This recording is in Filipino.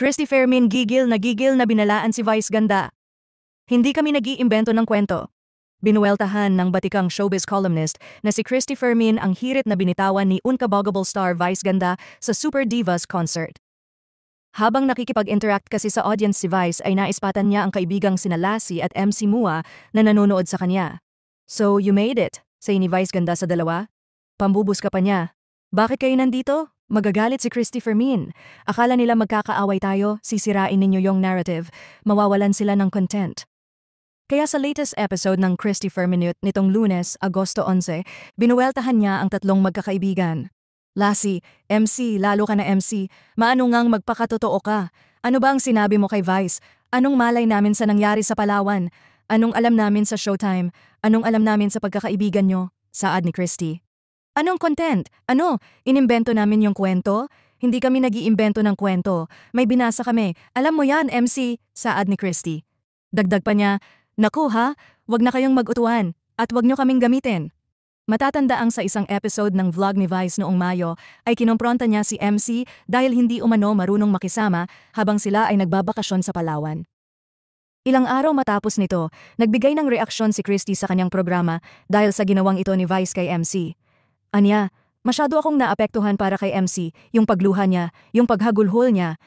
Christy Fermin gigil na binalaan si Vice ganda. Hindi kami nag-iimbento ng kwento. Binuweltahan ng batikang showbiz columnist na si Christy Fermin ang hirit na binitawan ni Unkaboggable star Vice ganda sa Super Divas concert. Habang nakikipag-interact kasi sa audience si Vice ay naispatan niya ang kaibigang sina Lassie at MC Mua na nanonood sa kanya. "So you made it," say ni Vice ganda sa dalawa. Pambubus ka pa niya. "Bakit kayo nandito?" Magagalit si Christy Fermin. Akala nila magkakaaway tayo, sisirain ninyo yung narrative, mawawalan sila ng content. Kaya sa latest episode ng Christy Fermin nitong Lunes, Agosto 11, binuweltahan niya ang tatlong magkakaibigan. "Lassie, MC, lalo ka na MC, maano ngang magpakatotoo ka? Ano ba ang sinabi mo kay Vice? Anong malay namin sa nangyari sa Palawan? Anong alam namin sa Showtime? Anong alam namin sa pagkakaibigan nyo?" Saad ni Christy. "Anong content? Ano? Inimbento namin yung kwento? Hindi kami nag-iimbento ng kwento. May binasa kami. Alam mo yan, MC," saad ni Christy. Dagdag pa niya, "Naku ha, wag na kayong mag-utuan at wag nyo kaming gamitin." Matatandaang sa isang episode ng vlog ni Vice noong Mayo ay kinompronta niya si MC dahil hindi umano marunong makisama habang sila ay nagbabakasyon sa Palawan. Ilang araw matapos nito, nagbigay ng reaksyon si Christy sa kanyang programa dahil sa ginawang ito ni Vice kay MC. Anya, "Masyado akong naapektuhan para kay MC, yung pagluha niya, yung paghagulhol niya.